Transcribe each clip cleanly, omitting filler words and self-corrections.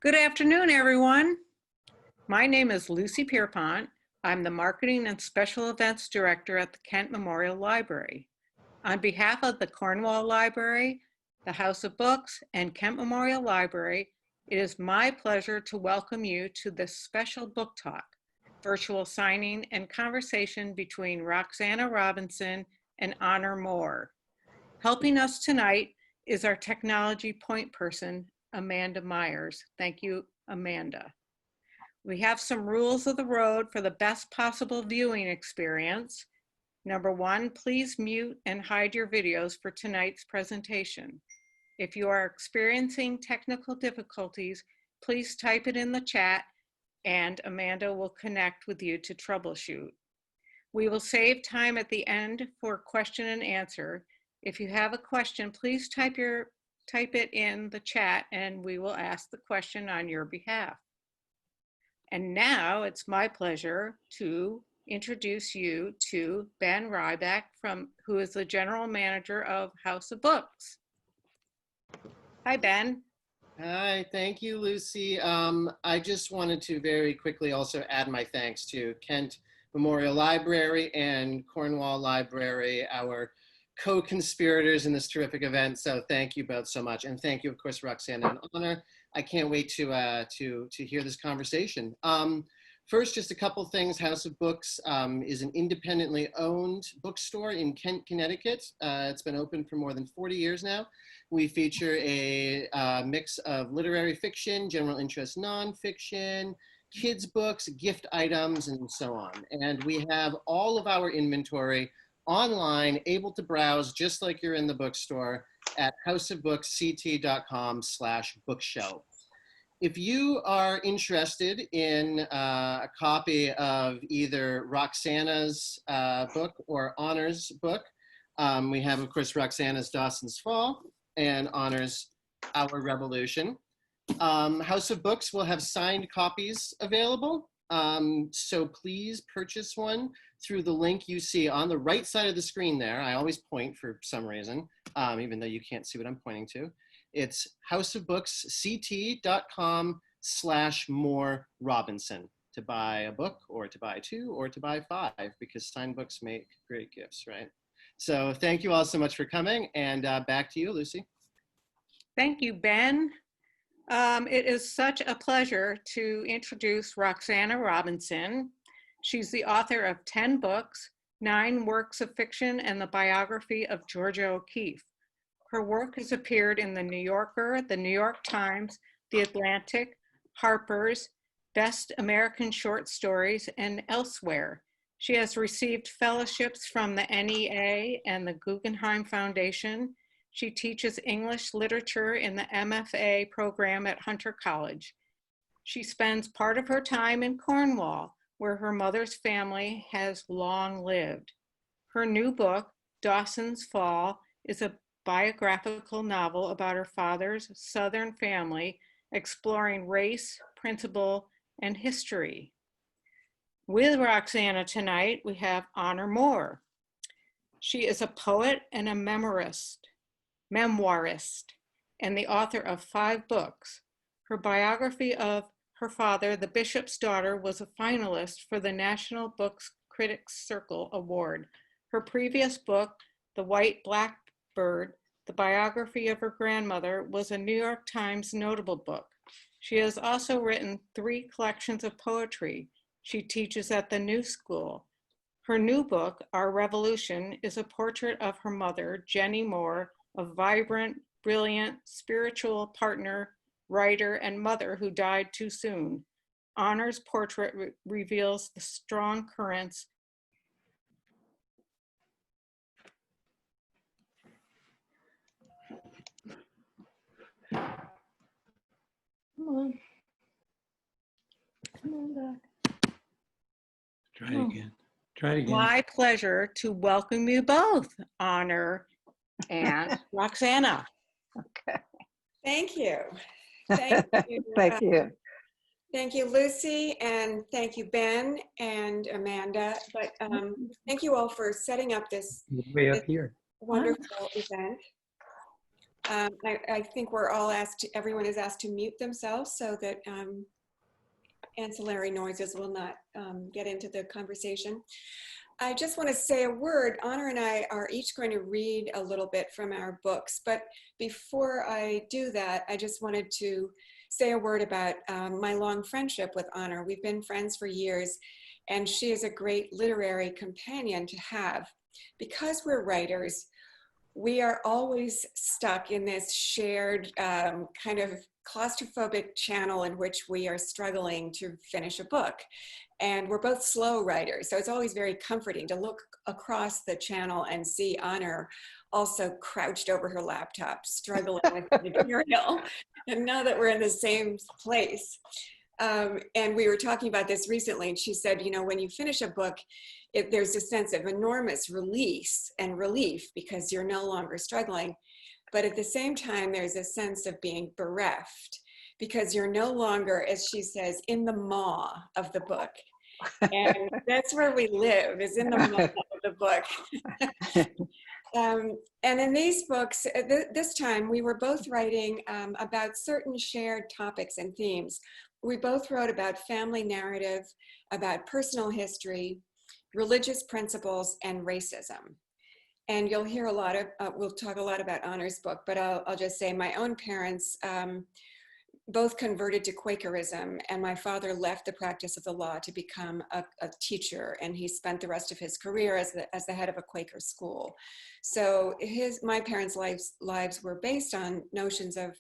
Good afternoon, everyone. My name is Lucy Pierpont. I'm the Marketing and Special Events Director at the Kent Memorial Library. On behalf of the Cornwall Library, the House of Books, and Kent Memorial Library, it is my pleasure to welcome you to this special book talk, virtual signing and conversation between Roxana Robinson and Honor Moore. Helping us tonight is our technology point person, Amanda Myers. Thank you, Amanda. We have some rules of the road for the best possible viewing experience. Number one, please mute and hide your videos for tonight's presentation. If you are experiencing technical difficulties, please type it in the chat and Amanda will connect with you to troubleshoot. We will save time at the end for question and answer. If you have a question, please type it in the chat and we will ask the question on your behalf. And now it's my pleasure to introduce you to Ben Ryback, who is the General Manager of House of Books. Hi, Ben. Hi, thank you, Lucy. I just wanted to very quickly also add my thanks to Kent Memorial Library and Cornwall Library, our co-conspirators in this terrific event. So thank you both so much. And thank you, of course, Roxana and Honor. I can't wait to hear this conversation. First, just a couple things. House of Books is an independently owned bookstore in Kent, Connecticut. It's been open for more than 40 years now. We feature a mix of literary fiction, general interest nonfiction, kids books, gift items, and so on. And we have all of our inventory online, able to browse just like you're in the bookstore at houseofbooksct.com/bookshelf. If you are interested in a copy of either Roxana's book or Honor's book, we have, of course, Roxana's Dawson's Fall and Honor's Our Revolution. House of Books will have signed copies available. So please purchase one through the link you see on the right side of the screen there. I always point for some reason, even though you can't see what I'm pointing to. It's houseofbooksct.com/more Robinson to buy a book or to buy two or to buy five, because signed books make great gifts, right? So thank you all so much for coming, and back to you, Lucy. Thank you, Ben. It is such a pleasure to introduce Roxana Robinson. She's the author of 10 books, 9 works of fiction, and the biography of Georgia O'Keeffe. Her work has appeared in The New Yorker, The New York Times, The Atlantic, Harper's, Best American Short Stories, and elsewhere. She has received fellowships from the NEA and the Guggenheim Foundation. She teaches English literature in the MFA program at Hunter College. She spends part of her time in Cornwall, where her mother's family has long lived. Her new book, Dawson's Fall, is a biographical novel about her father's Southern family, exploring race, principle, and history. With Roxana tonight, we have Honor Moore. She is a poet and a memoirist, and the author of 5 books. Her biography of her father, The Bishop's Daughter, was a finalist for the National Books Critics Circle Award. Her previous book, The White Blackbird, the biography of her grandmother, was a New York Times notable book. She has also written 3 collections of poetry. She teaches at the New School. Her new book, Our Revolution, is a portrait of her mother, Jenny Moore, a vibrant, brilliant, spiritual partner, writer, and mother who died too soon. Honor's portrait reveals the strong currents Come on back. Try it again. Try it again. My pleasure to welcome you both, Honor and Roxana. Okay. Thank you. Thank you. Thank you. Thank you, Lucy, and thank you, Ben and Amanda. But thank you all for setting up this Way up here. wonderful event. I think we're all asked, everyone is asked to mute themselves so that ancillary noises will not get into the conversation. I just want to say a word. Honor and I are each going to read a little bit from our books, but before I do that, I just wanted to say a word about my long friendship with Honor. We've been friends for years, and she is a great literary companion to have. Because we're writers, we are always stuck in this shared kind of claustrophobic channel in which we are struggling to finish a book. And we're both slow writers, so it's always very comforting to look across the channel and see Honor also crouched over her laptop, struggling with the material. And now that we're in the same place, and we were talking about this recently, and she said, you know, when you finish a book, there's a sense of enormous release and relief because you're no longer struggling. But at the same time, there's a sense of being bereft because you're no longer, as she says, in the maw of the book. And that's where we live, is in the maw of the book. And in these books, this time we were both writing about certain shared topics and themes. We both wrote about family narrative, about personal history, religious principles, and racism. And you'll hear a lot of, we'll talk a lot about Honor's book, but I'll just say my own parents both converted to Quakerism, and my father left the practice of the law to become a teacher, and he spent the rest of his career as the head of a Quaker school. So my parents' lives were based on notions of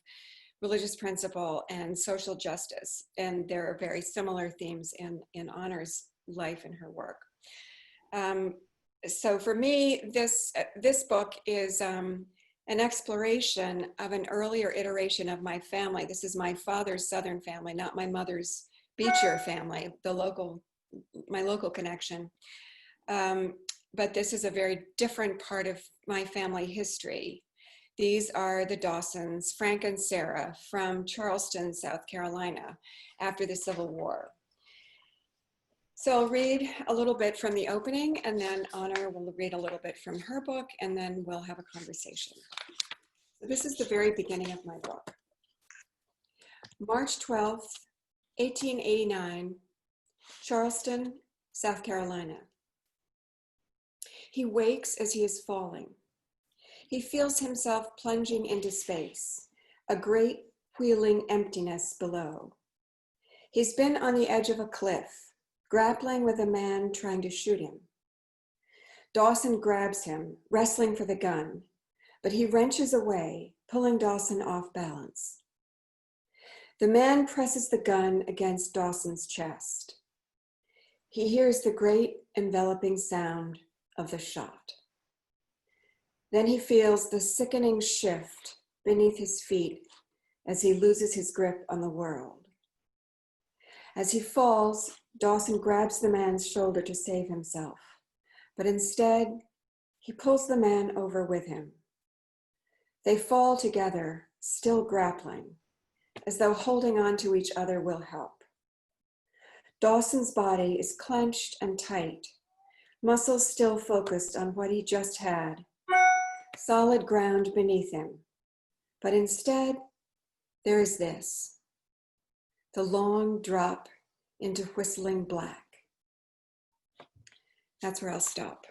religious principle and social justice, and there are very similar themes in Honor's life and her work. So for me, this book is an exploration of an earlier iteration of my family. This is my father's Southern family, not my mother's Beecher family, my local connection. But this is a very different part of my family history. These are the Dawsons, Frank and Sarah, from Charleston, South Carolina, after the Civil War. So I'll read a little bit from the opening, and then Honor will read a little bit from her book, and then we'll have a conversation. So this is the very beginning of my book. March 12th, 1889, Charleston, South Carolina. He wakes as he is falling. He feels himself plunging into space, a great wheeling emptiness below. He's been on the edge of a cliff, grappling with a man trying to shoot him. Dawson grabs him, wrestling for the gun, but he wrenches away, pulling Dawson off balance. The man presses the gun against Dawson's chest. He hears the great enveloping sound of the shot. Then he feels the sickening shift beneath his feet as he loses his grip on the world. As he falls, Dawson grabs the man's shoulder to save himself, but instead, he pulls the man over with him. They fall together, still grappling, as though holding on to each other will help. Dawson's body is clenched and tight, muscles still focused on what he just had, solid ground beneath him. But instead, there is this, the long drop into whistling black. That's where I'll stop.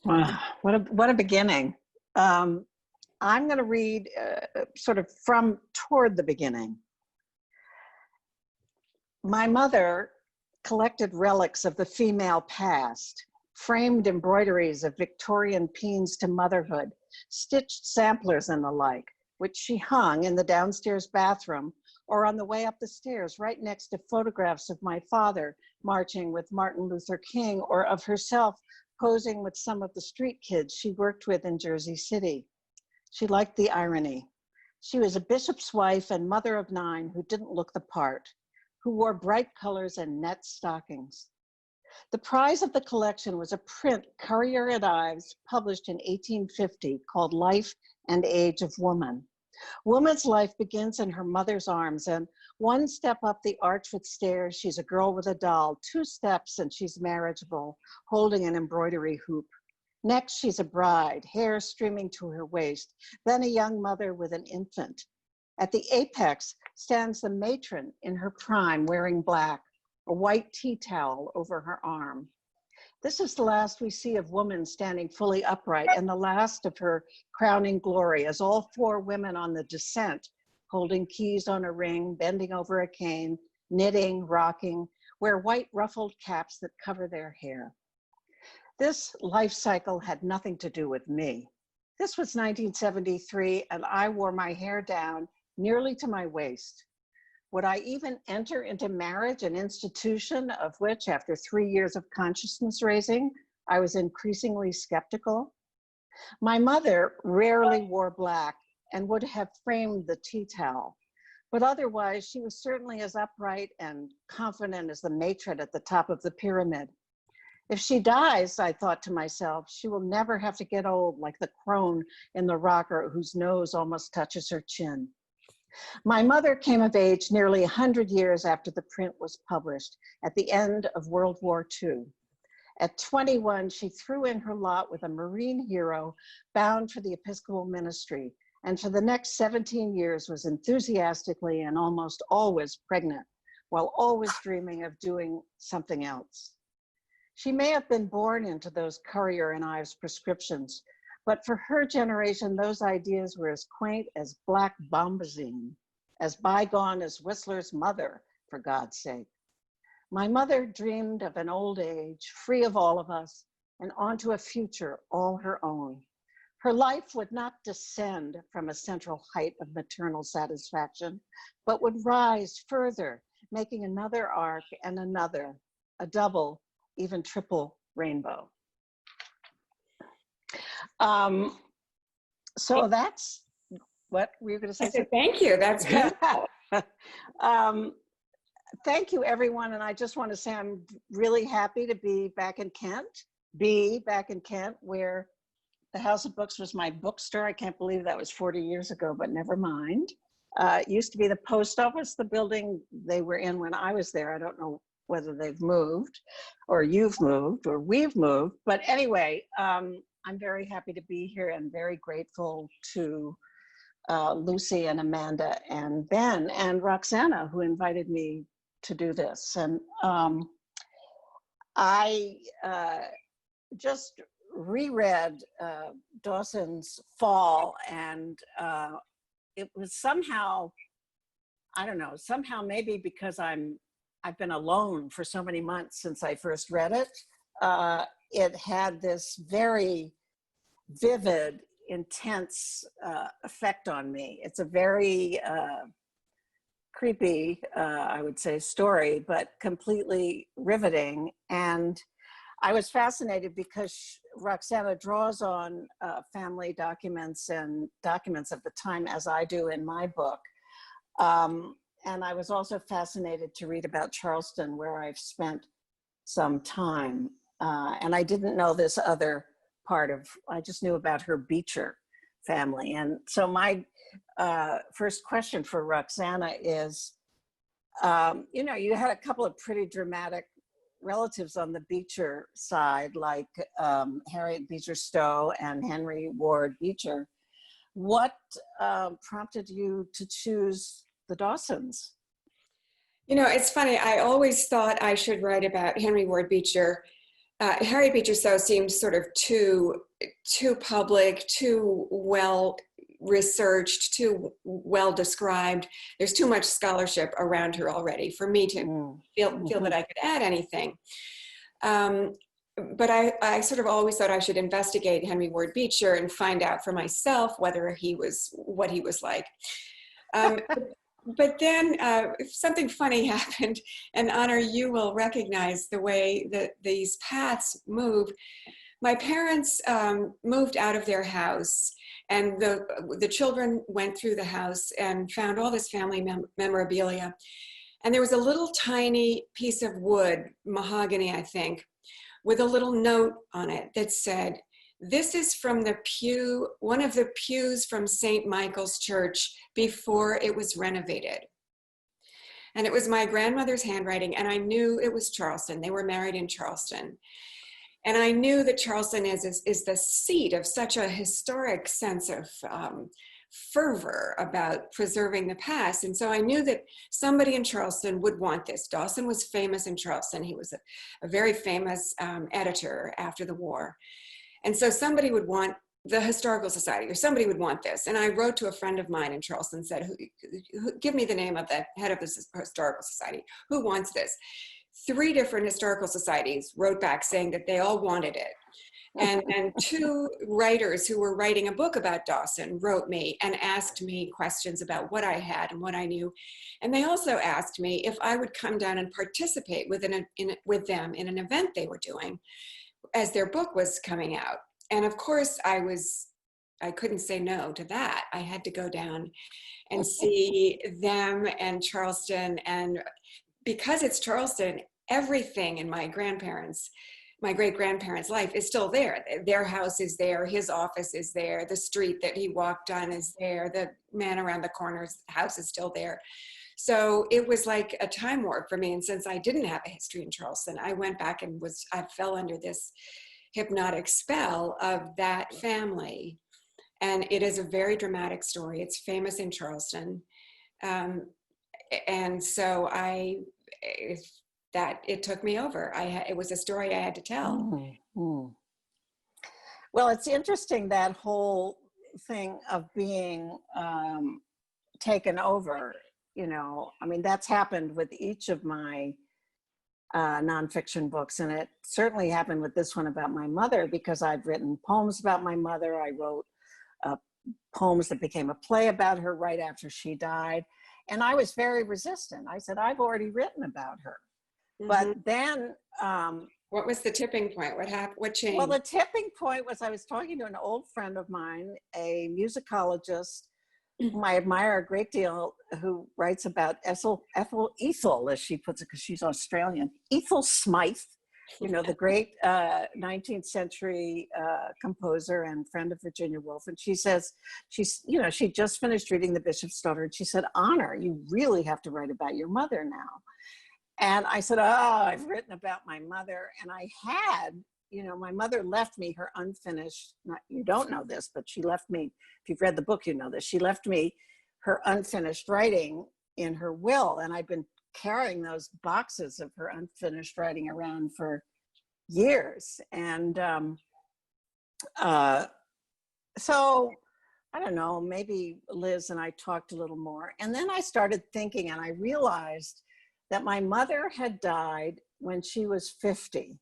Wow, what a beginning. I'm going to read sort of from toward the beginning. My mother collected relics of the female past, framed embroideries of Victorian peens to motherhood, stitched samplers and the like, which she hung in the downstairs bathroom or on the way up the stairs right next to photographs of my father marching with Martin Luther King, or of herself posing with some of the street kids she worked with in Jersey City. She liked the irony. She was a bishop's wife and mother of 9 who didn't look the part, who wore bright colors and net stockings. The prize of the collection was a print Currier at Ives published in 1850 called Life and Age of Woman. Woman's life begins in her mother's arms, and 1 step up the Archwood stairs, she's a girl with a doll. 2 steps and she's marriageable, holding an embroidery hoop. Next, she's a bride, hair streaming to her waist, then a young mother with an infant. At the apex stands the matron in her prime wearing black, a white tea towel over her arm. This is the last we see of woman standing fully upright and the last of her crowning glory as all four women on the descent, holding keys on a ring, bending over a cane, knitting, rocking, wear white ruffled caps that cover their hair. This life cycle had nothing to do with me. This was 1973 and I wore my hair down nearly to my waist. Would I even enter into marriage, an institution of which, after 3 years of consciousness raising, I was increasingly skeptical? My mother rarely wore black and would have framed the tea towel, but otherwise she was certainly as upright and confident as the matron at the top of the pyramid. If she dies, I thought to myself, she will never have to get old like the crone in the rocker whose nose almost touches her chin. My mother came of age nearly 100 years after the print was published at the end of World War II. At 21, she threw in her lot with a Marine hero bound for the Episcopal ministry, and for the next 17 years was enthusiastically and almost always pregnant, while always dreaming of doing something else. She may have been born into those Currier and Ives prescriptions, but for her generation, those ideas were as quaint as black bombazine, as bygone as Whistler's mother, for God's sake. My mother dreamed of an old age, free of all of us, and onto a future all her own. Her life would not descend from a central height of maternal satisfaction, but would rise further, making another arc and another, a double, even triple rainbow. So that's what were you going to I say? said, thank you. That's good. Thank you, everyone. And I just want to say I'm really happy to be back in Kent, where the House of Books was my bookstore. I can't believe that was 40 years ago, but never mind. It used to be the post office, the building they were in when I was there. I don't know whether they've moved or you've moved or we've moved. But anyway, I'm very happy to be here and very grateful to Lucy and Amanda and Ben and Roxana who invited me to do this. And I just reread Dawson's Fall, and it was somehow, I don't know, somehow maybe because I've been alone for so many months since I first read it, it had this very vivid, intense effect on me. It's a very creepy, I would say, story, but completely riveting. And I was fascinated because Roxana draws on family documents and documents of the time, as I do in my book. And I was also fascinated to read about Charleston, where I've spent some time. And I didn't know this other part of, I just knew about her Beecher family. And so my first question for Roxana is, you know, you had a couple of pretty dramatic relatives on the Beecher side, like Harriet Beecher Stowe and Henry Ward Beecher. What prompted you to choose the Dawsons? You know, it's funny. I always thought I should write about Henry Ward Beecher. Harriet Beecher Stowe seemed sort of too public, too well researched, too well described. There's too much scholarship around her already for me to feel that I could add anything. But I sort of always thought I should investigate Henry Ward Beecher and find out for myself whether he was what he was like. But then something funny happened, and Honor, you will recognize the way that these paths move. My parents moved out of their house, and the children went through the house and found all this family memorabilia. And there was a little tiny piece of wood, mahogany, I think, with a little note on it that said, "This is from the pew, one of the pews from St. Michael's Church before it was renovated." And it was my grandmother's handwriting, and I knew it was Charleston. They were married in Charleston. And I knew that Charleston is the seat of such a historic sense of fervor about preserving the past. And so I knew that somebody in Charleston would want this. Dawson was famous in Charleston. He was a very famous editor after the war. And so somebody would want the Historical Society, or somebody would want this. And I wrote to a friend of mine in Charleston, said, give me the name of the head of the Historical Society. Who wants this? 3 different historical societies wrote back saying that they all wanted it. And 2 writers who were writing a book about Dawson wrote me and asked me questions about what I had and what I knew. And they also asked me if I would come down and participate with them in an event they were doing as their book was coming out. And of course, I couldn't say no to that. I had to go down and see them and Charleston. And because it's Charleston, everything in my great-grandparents' life is still there. Their house is there, his office is there, the street that he walked on is there, the man around the corner's house is still there. So it was like a time warp for me. And since I didn't have a history in Charleston, I went back and I fell under this hypnotic spell of that family. And it is a very dramatic story. It's famous in Charleston. And so it took me over. It was a story I had to tell. Mm-hmm. Well, it's interesting, that whole thing of being taken over, I mean, that's happened with each of my nonfiction books. And it certainly happened with this one about my mother, because I've written poems about my mother. I wrote poems that became a play about her right after she died. And I was very resistant. I said, I've already written about her. Mm-hmm. But then, what was the tipping point? What happened? What changed? well, the tipping point was, I was talking to an old friend of mine, a musicologist whom I admire a great deal, who writes about Ethel, as she puts it, because she's Australian, Ethel Smythe, the great 19th century composer and friend of Virginia Woolf. And she says, she just finished reading The Bishop's Daughter, and she said, Honor, you really have to write about your mother now. And I said, I've written about my mother. And I had, my mother left me her unfinished, you don't know this, but she left me, if you've read the book, you know this, she left me her unfinished writing in her will. And I've been carrying those boxes of her unfinished writing around for years. And so, I don't know, maybe Liz and I talked a little more. And then I started thinking, and I realized that my mother had died when she was 50.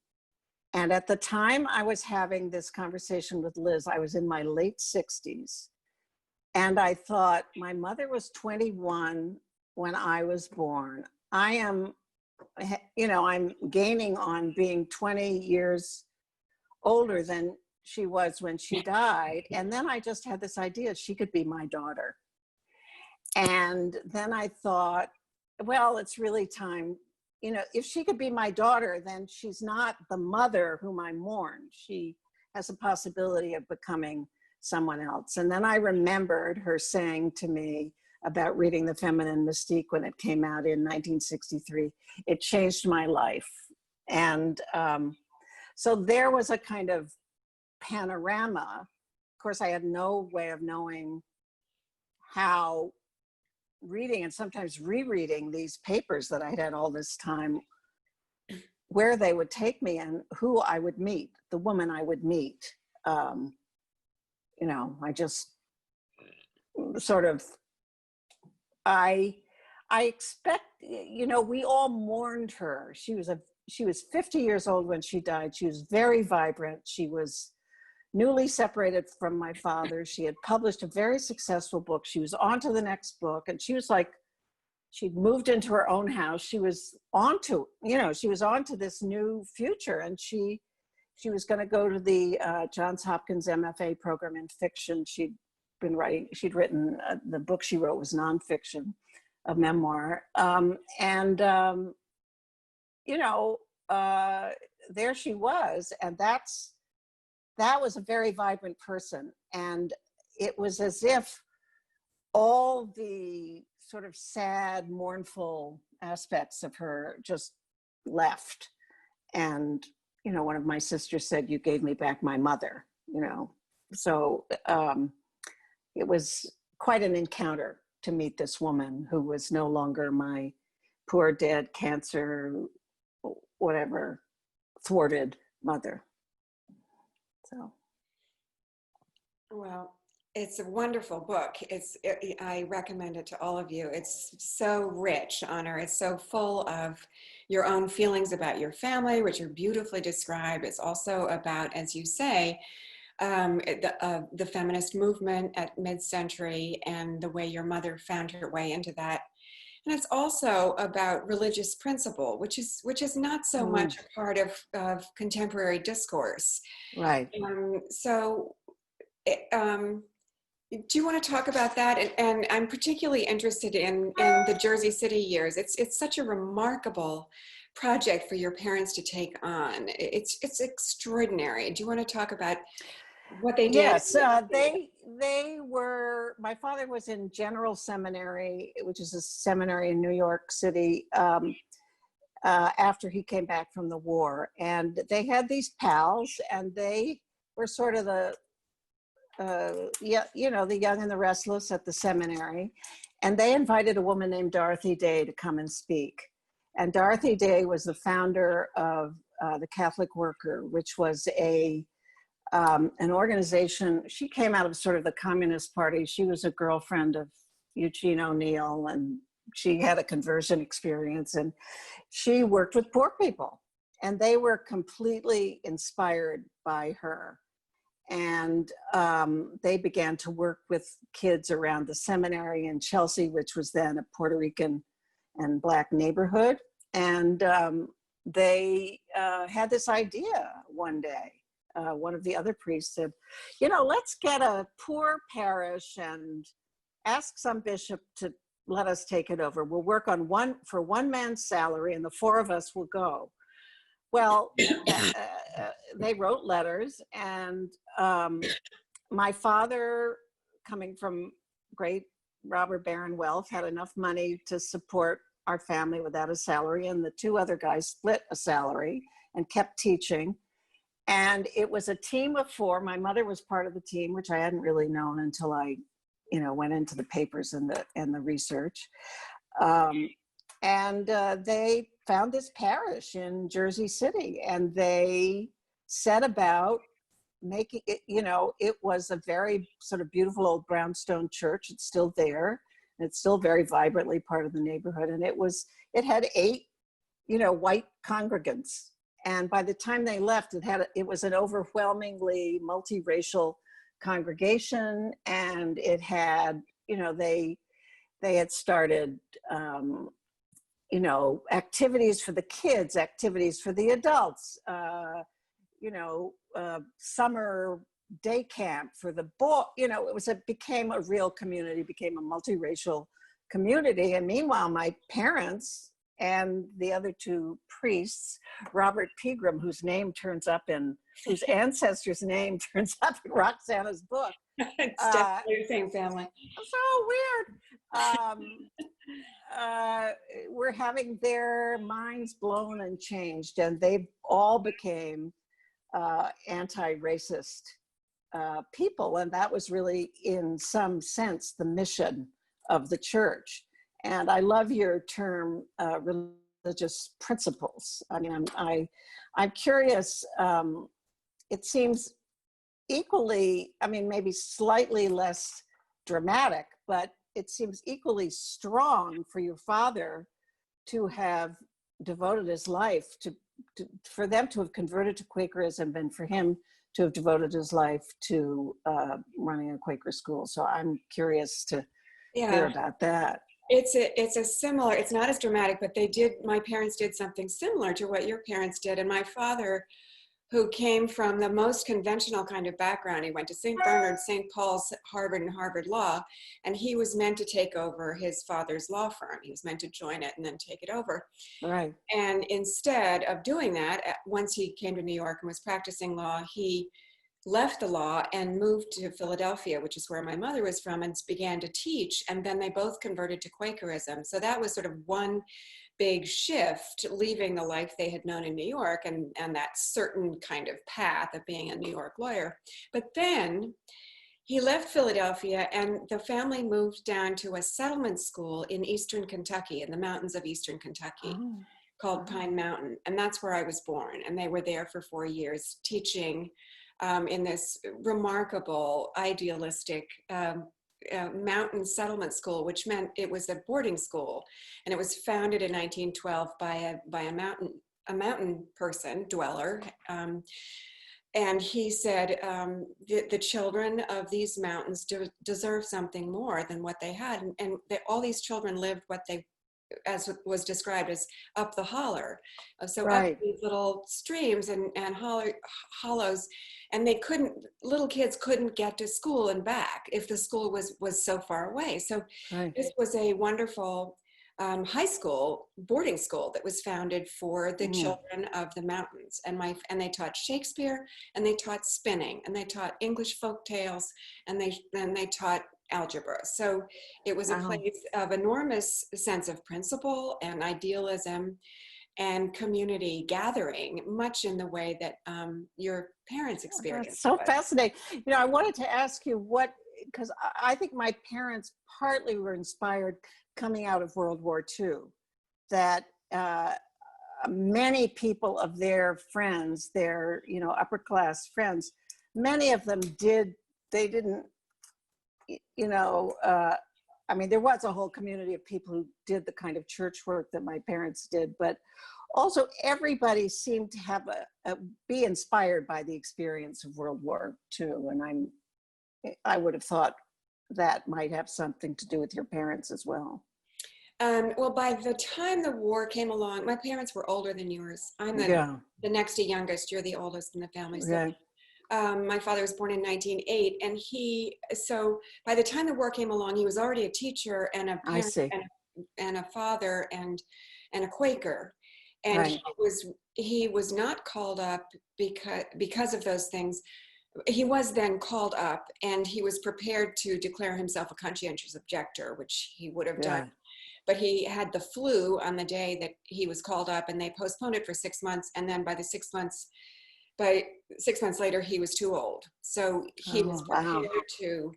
And at the time I was having this conversation with Liz, I was in my late 60s. And I thought, my mother was 21 when I was born. I'm gaining on being 20 years older than she was when she died. And then I just had this idea, she could be my daughter. And then I thought, well, it's really time, if she could be my daughter, then she's not the mother whom I mourn. She has a possibility of becoming someone else. And then I remembered her saying to me about reading The Feminine Mystique when it came out in 1963. It changed my life. And so there was a kind of panorama. Of course, I had no way of knowing how reading and sometimes rereading these papers that I'd had all this time, where they would take me and who I would meet, the woman I would meet. I just sort of, I expect, we all mourned her. She was 50 years old when she died. She was very vibrant. She was newly separated from my father. She had published a very successful book. She was on to the next book. And she was like, she'd moved into her own house. She was on to this new future. And she was going to go to the Johns Hopkins MFA program in fiction. She'd written, the book she wrote was nonfiction, a memoir. There she was. And that was a very vibrant person. And it was as if all the sort of sad, mournful aspects of her just left. And one of my sisters said, "You gave me back my mother," So it was quite an encounter to meet this woman who was no longer my poor dead cancer, whatever, thwarted mother. So. Well, it's a wonderful book. I recommend it to all of you. It's so rich, Honor. It's so full of your own feelings about your family, which are beautifully described. It's also about, as you say, the feminist movement at mid-century and the way your mother found her way into that. And it's also about religious principle, which is not so much a part of contemporary discourse. Right. Do you want to talk about that? And I'm particularly interested in the Jersey City years. It's such a remarkable project for your parents to take on. It's extraordinary. Do you want to talk about what they did? Yes, they were. My father was in General Seminary, which is a seminary in New York City, after he came back from the war, and they had these pals, and they were sort of the the young and the restless at the seminary. And they invited a woman named Dorothy Day to come and speak. And Dorothy Day was the founder of the Catholic Worker, which was an organization. She came out of sort of the Communist Party. She was a girlfriend of Eugene O'Neill, and she had a conversion experience, and she worked with poor people. And they were completely inspired by her. And they began to work with kids around the seminary in Chelsea, which was then a Puerto Rican and Black neighborhood. And they had this idea one day. One of the other priests said, let's get a poor parish and ask some bishop to let us take it over. We'll work on for one man's salary, and the four of us will go. Well, they wrote letters, and my father, coming from great robber baron wealth, had enough money to support our family without a salary, and the two other guys split a salary and kept teaching. And it was a team of four. My mother was part of the team, which I hadn't really known until I, went into the papers and the research. And they found this parish in Jersey City, and they set about making it, it was a very sort of beautiful old brownstone church. It's still there, and it's still very vibrantly part of the neighborhood. And it had 8, white congregants. And by the time they left, it was an overwhelmingly multiracial congregation, and it had, they had started, activities for the kids, activities for the adults, summer day camp for the boy. It became a real community, became a multiracial community. And meanwhile, my parents and the other two priests, Robert Pegram, whose ancestor's name turns up in Roxana's book. It's definitely the same family. So weird. We're having their minds blown and changed, and they all became anti-racist people. And that was really, in some sense, the mission of the church. And I love your term, religious principles. I mean, I'm curious. It seems equally, maybe slightly less dramatic, but it seems equally strong for your father to have devoted his life for them to have converted to Quakerism, and for him to have devoted his life to running a Quaker school. So I'm curious to hear about that. It's not as dramatic, but my parents did something similar to what your parents did. And my father, who came from the most conventional kind of background, he went to St. Bernard, St. Paul's, Harvard, and Harvard Law, and he was meant to take over his father's law firm. He was meant to join it and then take it over. Right. And instead of doing that, once he came to New York and was practicing law, he left the law and moved to Philadelphia, which is where my mother was from, and began to teach. And then they both converted to Quakerism. So that was sort of one big shift, leaving the life they had known in New York and that certain kind of path of being a New York lawyer. But then he left Philadelphia and the family moved down to a settlement school in Eastern Kentucky, in the mountains of Eastern Kentucky, Oh, called wow. Pine Mountain. And that's where I was born. And they were there for 4 years teaching in this remarkable, idealistic mountain settlement school, which meant it was a boarding school. And it was founded in 1912 by a mountain person, dweller. And he said, the children of these mountains deserve something more than what they had. And all these children lived what they, as was described as up the holler. So Right. up these little streams and hollows, and little kids couldn't get to school and back if the school was so far away. So Right. this was a wonderful high school, boarding school that was founded for the children of the mountains. And they taught Shakespeare, and they taught spinning, and they taught English folk tales, and they taught algebra. So it was a Wow. place of enormous sense of principle and idealism and community gathering, much in the way that your parents That's experienced. so was. fascinating. I wanted to ask you because I think my parents partly were inspired coming out of World War II, that many people of their friends, their, upper class friends, many of them they didn't, there was a whole community of people who did the kind of church work that my parents did, but also everybody seemed to have be inspired by the experience of World War II. And I would have thought that might have something to do with your parents as well. Well, by the time the war came along, my parents were older than yours. I'm the next to youngest. You're the oldest in the family. So, my father was born in 1908, and so by the time the war came along, he was already a teacher and a I parent see. and a father and a Quaker. And Right. he was not called up because of those things. He was then called up, and he was prepared to declare himself a conscientious objector, which he would have done. But he had the flu on the day that he was called up, and they postponed it for 6 months. And then by 6 months later, he was too old. So he was prepared to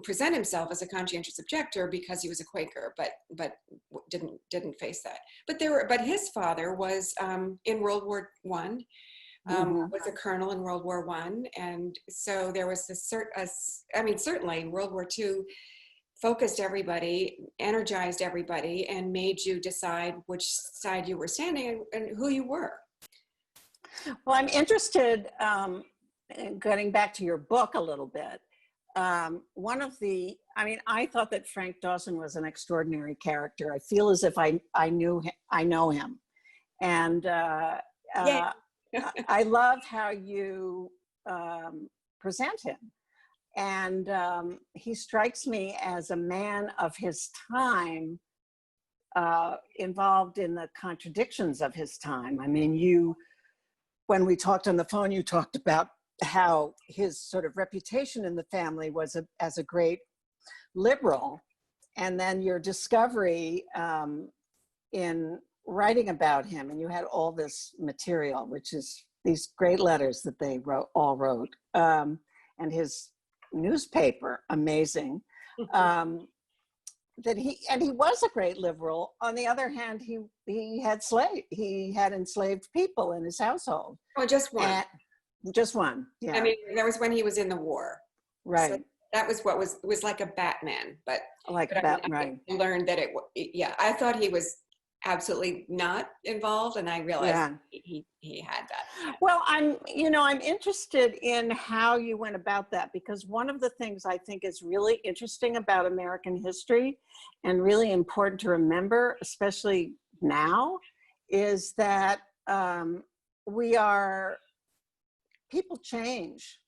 present himself as a conscientious objector because he was a Quaker, but didn't face that. But his father was in World War I. Was a colonel in World War I, and so there was certainly World War II focused everybody, energized everybody, and made you decide which side you were standing and who you were. Well, I'm interested in getting back to your book a little bit. I thought that Frank Dawson was an extraordinary character. I feel as if I know him, and I love how you present him. And he strikes me as a man of his time, involved in the contradictions of his time. I mean, when we talked on the phone, you talked about how his sort of reputation in the family was as a great liberal. And then your discovery in writing about him, and you had all this material, which is these great letters that they all wrote, and his newspaper, amazing. That he was a great liberal. On the other hand, he had enslaved people in his household. Oh, just one. Just one. Yeah. I mean, that was when he was in the war. Right. So that was it was like a Batman, but Right. I learned that I thought he was absolutely not involved, and I realized he had that. Well, I'm interested in how you went about that, because one of the things I think is really interesting about American history and really important to remember, especially now, is that people change.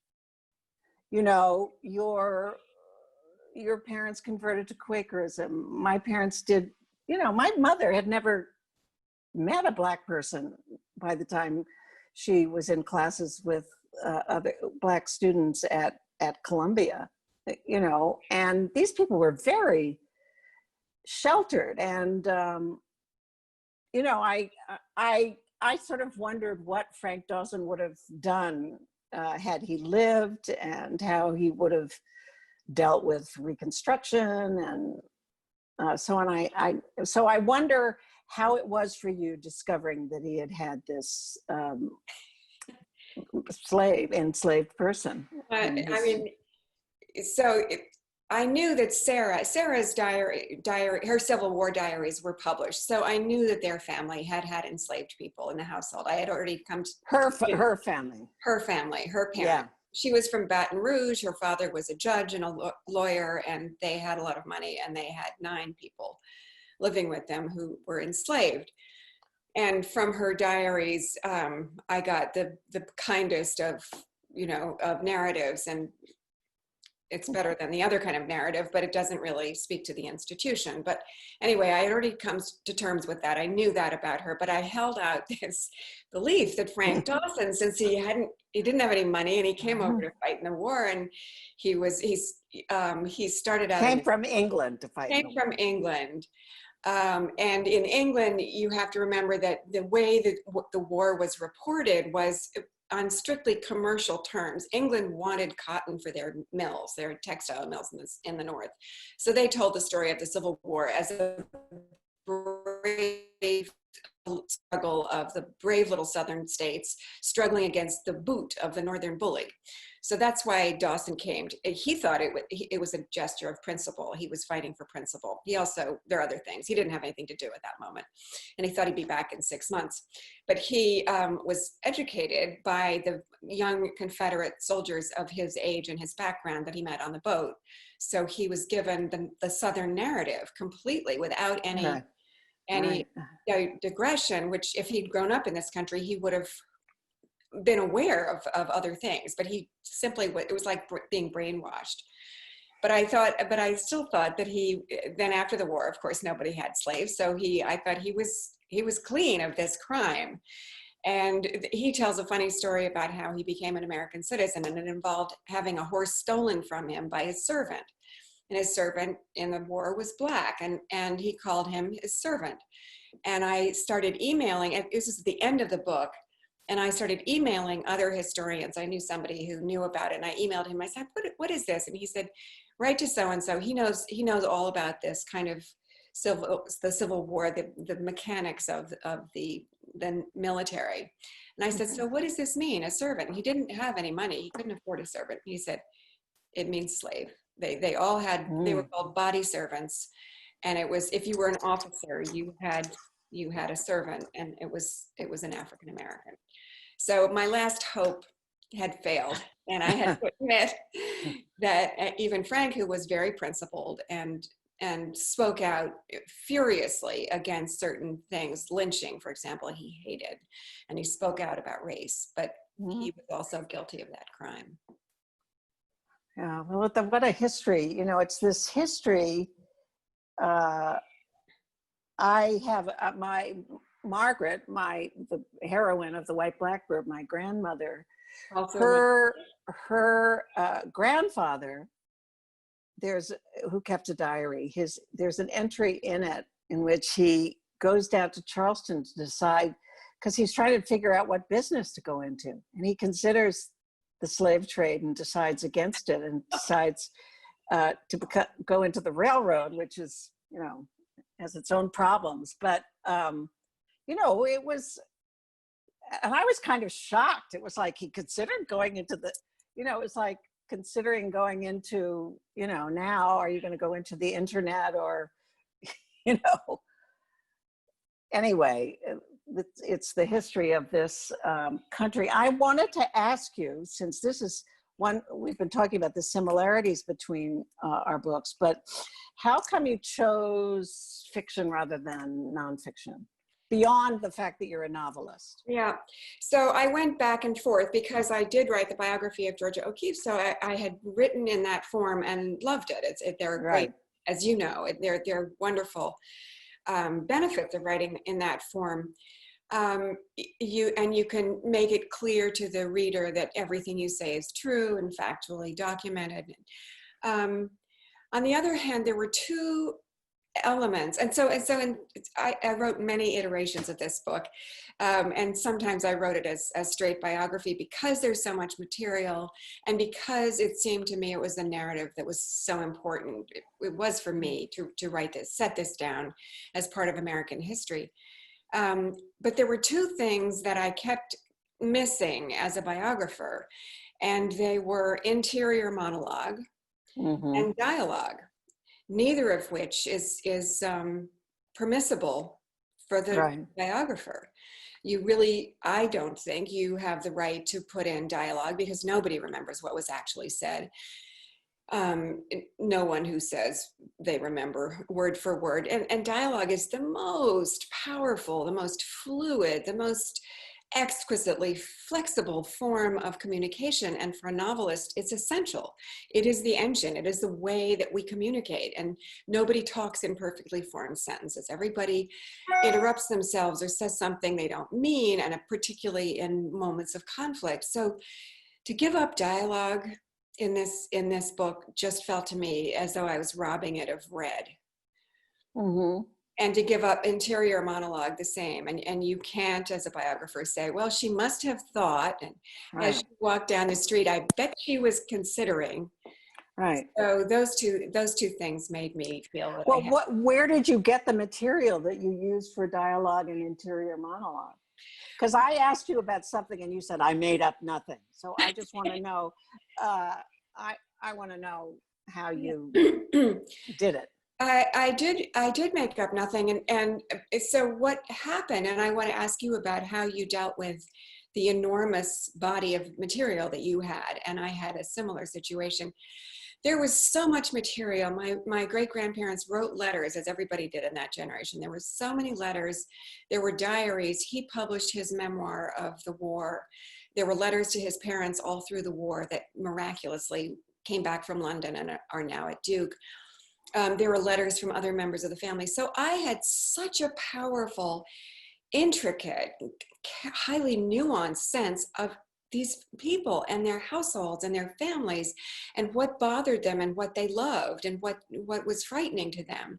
Your parents converted to Quakerism. My parents did. My mother had never met a Black person by the time she was in classes with other Black students at Columbia, and these people were very sheltered, and you know, I sort of wondered what Frank Dawson would have done had he lived, and how he would have dealt with Reconstruction and so on. So I wonder how it was for you discovering that he had this enslaved person. I mean, so I knew that Sarah's diary, her Civil War diaries were published. So I knew that their family had enslaved people in the household. I had already come to her family, her parents. Yeah. She was from Baton Rouge. Her father was a judge and a lawyer, and they had a lot of money, and they had 9 people living with them who were enslaved. And from her diaries, I got the kindest of narratives, and it's better than the other kind of narrative, but it doesn't really speak to the institution. But anyway, I had already come to terms with that. I knew that about her, but I held out this belief that Frank Dawson, since he didn't have any money and he came over to fight in the war, and he started out came from England to fight. Came from England. And in England, you have to remember that the way that the war was reported was on strictly commercial terms. England wanted cotton for their mills, their textile mills in the north. So they told the story of the Civil War as a brave struggle of the brave little southern states struggling against the boot of the northern bully. So that's why Dawson came. He thought it was a gesture of principle. He was fighting for principle. There are other things. He didn't have anything to do at that moment. And he thought he'd be back in 6 months. But he was educated by the young Confederate soldiers of his age and his background that he met on the boat. So he was given the Southern narrative completely without any digression, which if he'd grown up in this country, he would have been aware of other things, but he simply, it was like being brainwashed. But I still thought that then after the war, of course, nobody had slaves. So I thought he was clean of this crime. And he tells a funny story about how he became an American citizen, and it involved having a horse stolen from him by his servant. And his servant in the war was Black, and he called him his servant. And I started emailing, and this is the end of the book, and I started emailing other historians. I knew somebody who knew about it, and I emailed him. I said, what is this? And he said, write to so-and-so. He knows all about this kind of the Civil War, the mechanics of the military. And I said, so what does this mean, a servant? He didn't have any money. He couldn't afford a servant. He said, it means slave. They all had, they were called body servants. And it was, if you were an officer, you had a servant, and it was an African-American. So my last hope had failed, and I had to admit that even Frank, who was very principled and spoke out furiously against certain things, lynching, for example, he hated, and he spoke out about race, but he was also guilty of that crime. Yeah, well, what a history. It's this history. I have Margaret, the heroine of the White Blackbird, my grandmother, Also, her grandfather, who kept a diary. There's an entry in it in which he goes down to Charleston to decide, because he's trying to figure out what business to go into, and he considers the slave trade and decides against it, and decides to go into the railroad, which is, has its own problems. But, it was, and I was kind of shocked. It was like he considered going into it was like considering going into, now, are you going to go into the internet or, anyway, it's the history of this country. I wanted to ask you, since this is we've been talking about the similarities between our books, but how come you chose fiction rather than nonfiction, beyond the fact that you're a novelist? Yeah, so I went back and forth because I did write the biography of Georgia O'Keeffe, so I had written in that form and loved it. They're great, as you know, they're wonderful benefits of writing in that form. You can make it clear to the reader that everything you say is true and factually documented. On the other hand, there were 2 elements. I wrote many iterations of this book. And sometimes I wrote it as straight biography because there's so much material and because it seemed to me it was the narrative that was so important. It was for me to write this, set this down as part of American history. But there were two things that I kept missing as a biographer, and they were interior monologue and dialogue, neither of which is permissible for the biographer. You really, I don't think you have the right to put in dialogue because nobody remembers what was actually said. No one who says they remember word for word. And dialogue is the most powerful, the most fluid, the most exquisitely flexible form of communication. And for a novelist, it's essential. It is the engine. It is the way that we communicate. And nobody talks in perfectly formed sentences. Everybody interrupts themselves or says something they don't mean, and particularly in moments of conflict. So to give up dialogue in this book just felt to me as though I was robbing it of red. And to give up interior monologue the same. And you can't, as a biographer, say, well, she must have thought, and as she walked down the street, I bet she was considering. Right. So those two things made me feel that Well, where did you get the material that you used for dialogue and interior monologue? Because I asked you about something and you said, I made up nothing. So I just want to know, I want to know how you did it. I did make up nothing. And so what happened, and I want to ask you about how you dealt with the enormous body of material that you had. And I had a similar situation. There was so much material. My great-grandparents wrote letters, as everybody did in that generation. There were so many letters. There were diaries. He published his memoir of the war. There were letters to his parents all through the war that miraculously came back from London and are now at Duke. There were letters from other members of the family. So I had such a powerful, intricate, highly nuanced sense of these people and their households and their families and what bothered them and what they loved and what was frightening to them,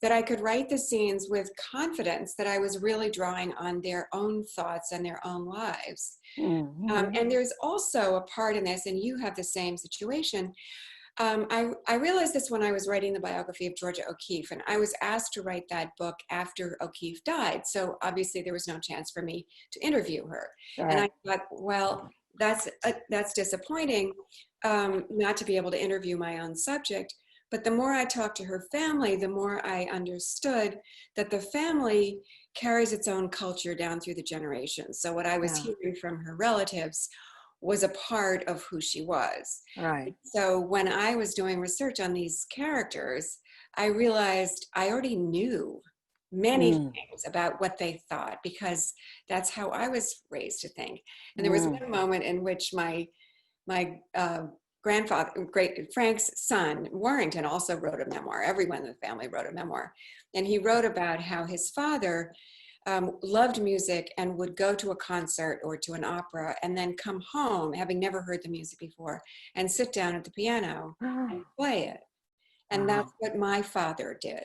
that I could write the scenes with confidence that I was really drawing on their own thoughts and their own lives. And there's also a part in this, and you have the same situation. I realized this when I was writing the biography of Georgia O'Keeffe, and I was asked to write that book after O'Keeffe died. So obviously there was no chance for me to interview her. And I thought, well, that's disappointing, not to be able to interview my own subject. But the more I talked to her family, the more I understood that the family carries its own culture down through the generations. So what I was hearing from her relatives was a part of who she was. Right. So when I was doing research on these characters, I realized I already knew many things about what they thought because that's how I was raised to think. And there was one moment in which my grandfather, Frank's son, Warrington, also wrote a memoir. Everyone in the family wrote a memoir. And he wrote about how his father loved music and would go to a concert or to an opera and then come home, having never heard the music before, and sit down at the piano and play it. And that's what my father did.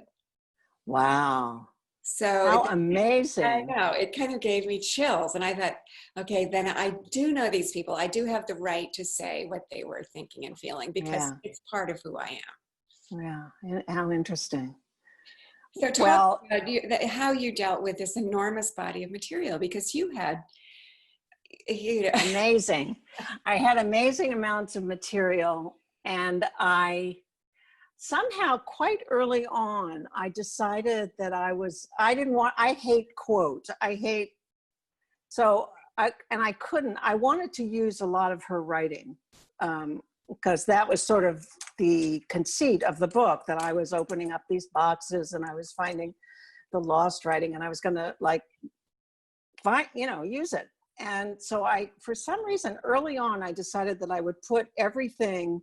Wow. So how amazing. I know, it kind of gave me chills. And I thought, okay, then I do know these people. I do have the right to say what they were thinking and feeling because it's part of who I am. Yeah, how interesting. So talk about how you dealt with this enormous body of material, because you had, amazing. I had amazing amounts of material, and I somehow quite early on, I decided that I hate quotes. I wanted to use a lot of her writing. Because that was sort of the conceit of the book, that I was opening up these boxes and I was finding the lost writing and I was going to use it. And so for some reason, early on, I decided that I would put everything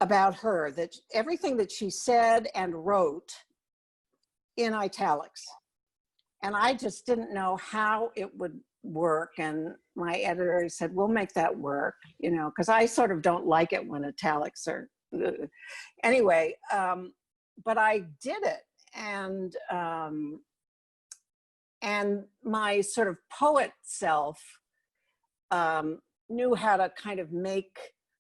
about her, that everything that she said and wrote in italics. And I just didn't know how it would work, and my editor said, we'll make that work, because I sort of don't like it when italics are anyway. but I did it. And my sort of poet self knew how to kind of make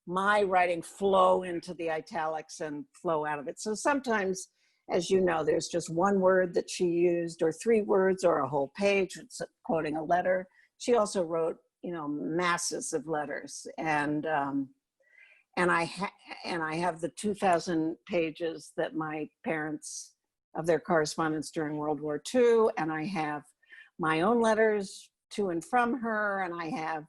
my writing flow into the italics and flow out of it. So sometimes, as you know, there's just one word that she used, or 3 words, or a whole page. It's quoting a letter. She also wrote, you know, masses of letters, and I have the 2,000 pages that my parents of their correspondence during World War II, and I have my own letters to and from her, and I have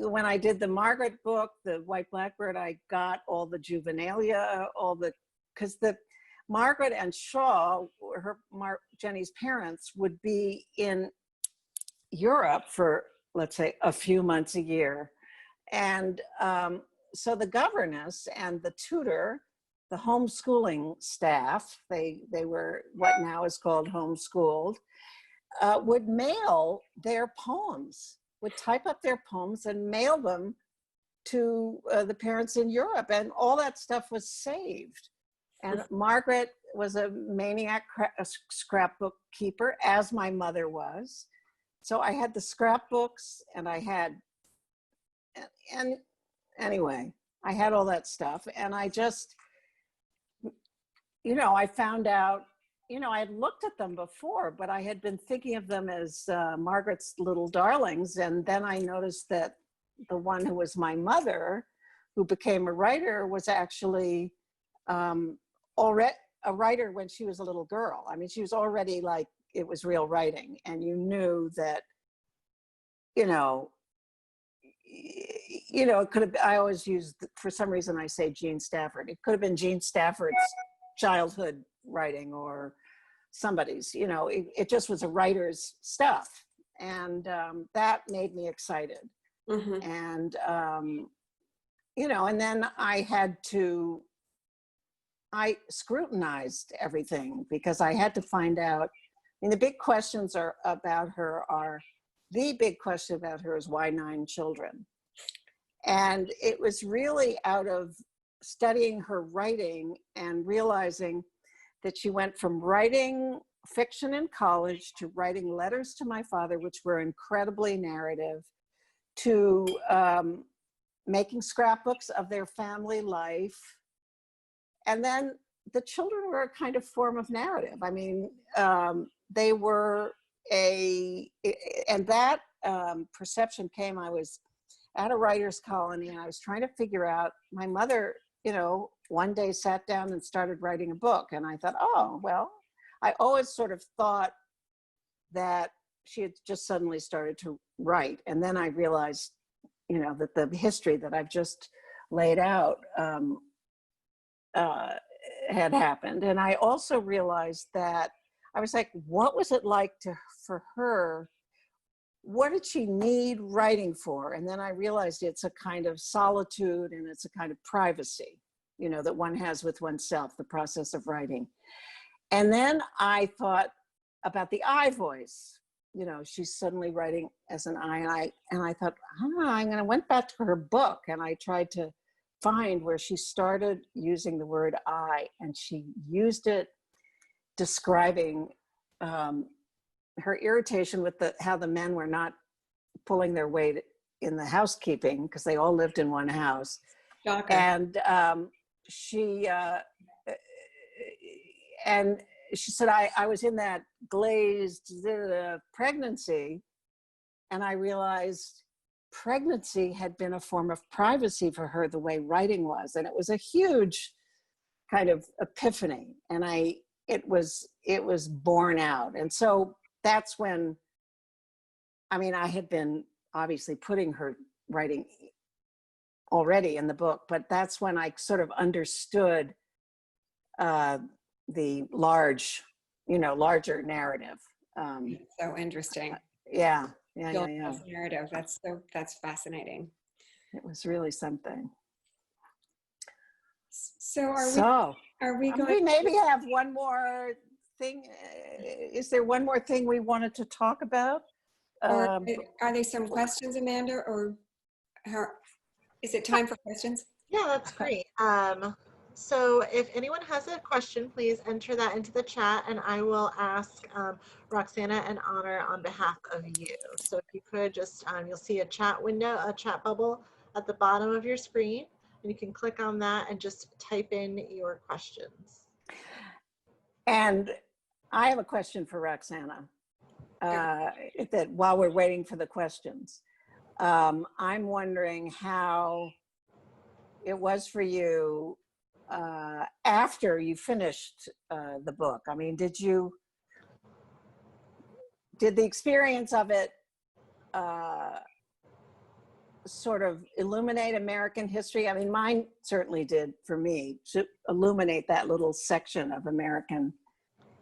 when I did the Margaret book, the White Blackbird, I got all the juvenilia, because the Margaret and Shaw, Jenny's parents, would be in Europe for, let's say, a few months a year. And so the governess and the tutor, the homeschooling staff, they were what now is called homeschooled, would mail their poems, would type up their poems and mail them to the parents in Europe. And all that stuff was saved. And Margaret was a maniac scrapbook keeper, as my mother was. So I had the scrapbooks, and anyway, I had all that stuff. And I just, you know, I found out, you know, I had looked at them before, but I had been thinking of them as Margaret's little darlings. And then I noticed that the one who was my mother, who became a writer, was actually already a writer when she was a little girl. I mean, she was already like, it was real writing. And you knew that, you know, it could have, I always use, for some reason I say Jean Stafford. It could have been Jean Stafford's childhood writing, or somebody's, you know, it just was a writer's stuff. And that made me excited. Mm-hmm. And, you know, and then I scrutinized everything, because I had to find out, I mean, the big questions about her is why 9 children? And it was really out of studying her writing and realizing that she went from writing fiction in college to writing letters to my father, which were incredibly narrative, to making scrapbooks of their family life. And then the children were a kind of form of narrative. I mean, they were and that perception came, I was at a writer's colony, and I was trying to figure out, my mother, you know, one day sat down and started writing a book. And I thought, oh, well, I always sort of thought that she had just suddenly started to write. And then I realized, you know, that the history that I've just laid out had happened. And I also realized that I was like, what was it like for her? What did she need writing for? And then I realized it's a kind of solitude, and it's a kind of privacy, you know, that one has with oneself, the process of writing. And then I thought about the I voice. You know, she's suddenly writing as an I, and I thought, I went back to her book, and I tried to find where she started using the word I, and she used it describing her irritation with how the men were not pulling their weight in the housekeeping, because they all lived in one house. Shocker. And she said, I was in that glazed pregnancy, and I realized pregnancy had been a form of privacy for her, the way writing was. And it was a huge kind of epiphany. And it was born out. And so that's when, I mean, I had been obviously putting her writing already in the book, but that's when I sort of understood the larger narrative. So interesting. Yeah. Narrative. That's fascinating. It was really something. So are we going? We maybe have one more thing. Is there one more thing we wanted to talk about? Or are there some questions, Amanda, or is it time for questions? Yeah, that's great. So if anyone has a question, please enter that into the chat and I will ask Roxana and Honor on behalf of you. So if you could just, you'll see a chat window, a chat bubble at the bottom of your screen, and you can click on that and just type in your questions. And I have a question for Roxana, that while we're waiting for the questions. I'm wondering how it was for you after you finished the book. I mean, did the experience of it sort of illuminate American history? I mean, mine certainly did for me, to illuminate that little section of American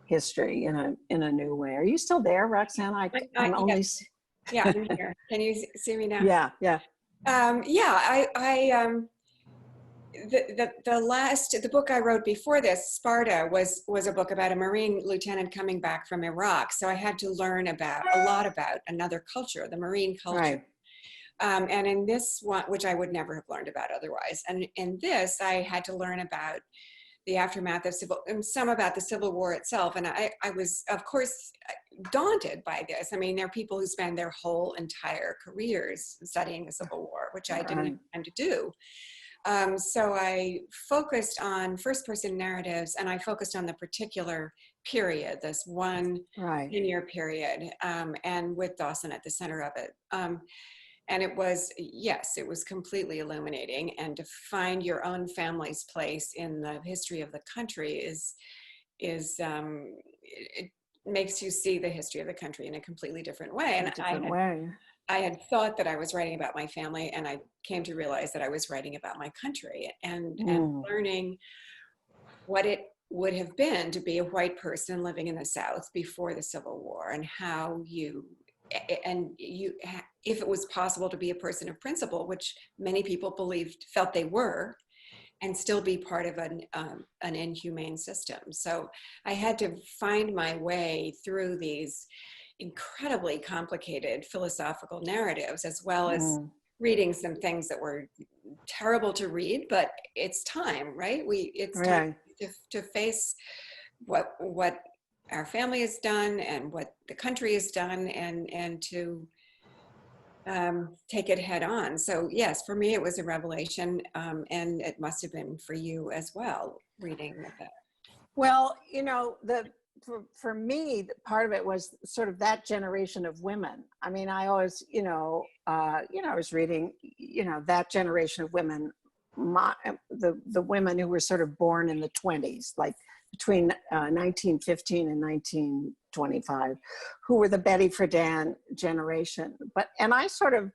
history in a new way. Are you still there, Roxana? I'm only. Yes. Yeah, I'm here. Can you see me now? Yeah. The book I wrote before this, Sparta, was a book about a Marine lieutenant coming back from Iraq. So I had to learn a lot about another culture, the Marine culture. Right. And in this one, which I would never have learned about otherwise. And in this, I had to learn about the aftermath of some about the Civil War itself. And I was, of course, daunted by this. I mean, there are people who spend their whole entire careers studying the Civil War, which I didn't have time to do. So I focused on first-person narratives, and I focused on the particular period, this one 10-year period, and with Dawson at the center of it. And it was, yes, it was completely illuminating. And to find your own family's place in the history of the country it makes you see the history of the country in a completely different way. And I had thought that I was writing about my family, and I came to realize that I was writing about my country and learning what it would have been to be a white person living in the South before the Civil War, and how if it was possible to be a person of principle, which many people felt they were, and still be part of an inhumane system. So I had to find my way through these incredibly complicated philosophical narratives, as well as reading some things that were terrible to read, but it's time, right? It's time to face what our family has done and what the country has done, and to take it head on. So yes, for me, it was a revelation, and it must have been for you as well, reading that. Well, for me, part of it was sort of that generation of women. I mean, I always, I was reading, that generation of women, the women who were sort of born in the 20s, like between 1915 and 1925, who were the Betty Friedan generation. And I sort of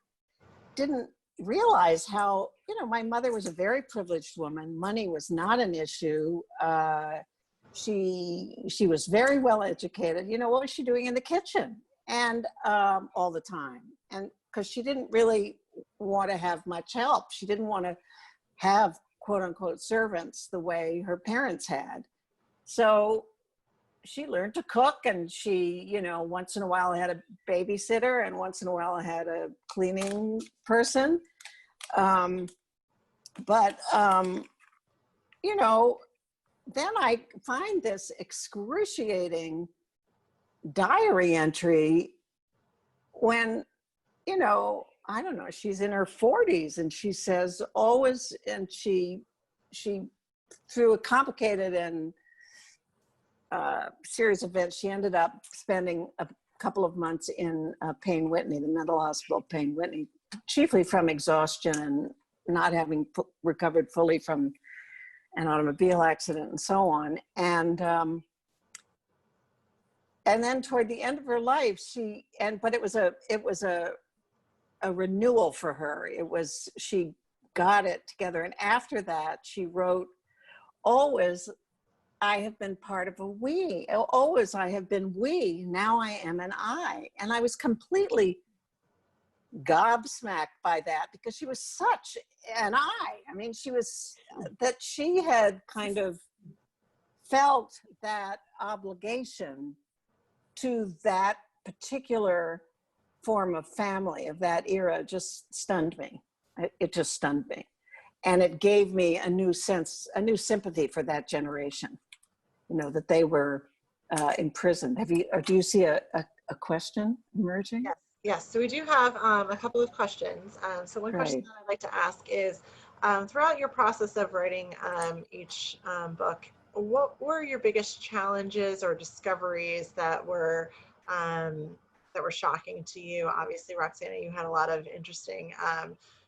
didn't realize how, my mother was a very privileged woman. Money was not an issue. She was very well educated. What was she doing in the kitchen? And all the time. And because she didn't really want to have much help. She didn't want to have quote unquote servants the way her parents had. So she learned to cook, and she, once in a while had a babysitter, and once in a while had a cleaning person. Then I find this excruciating diary entry when, I don't know, she's in her 40s, and she says always, and she through a complicated and series of events, she ended up spending a couple of months in Payne Whitney, the mental hospital Payne Whitney, chiefly from exhaustion and not having recovered fully from an automobile accident and so on. And then toward the end of her life, but it was a renewal for her. She got it together. And after that, she wrote, always, I have been part of a we. Always I have been we. Now I am an I. And I was completely gobsmacked by that, because she was such an I. I mean, she had kind of felt that obligation to that particular form of family of that era. Just stunned me. It just stunned me. and it gave me a new sense, a new sympathy for that generation, you know, that they were imprisoned. Have you, or do you see a question emerging? Yes, yes. So we do have a couple of questions. So one question Great. that I'd like to ask is, throughout your process of writing each book, what were your biggest challenges or discoveries that were shocking to you? Obviously, Roxana, you had a lot of interesting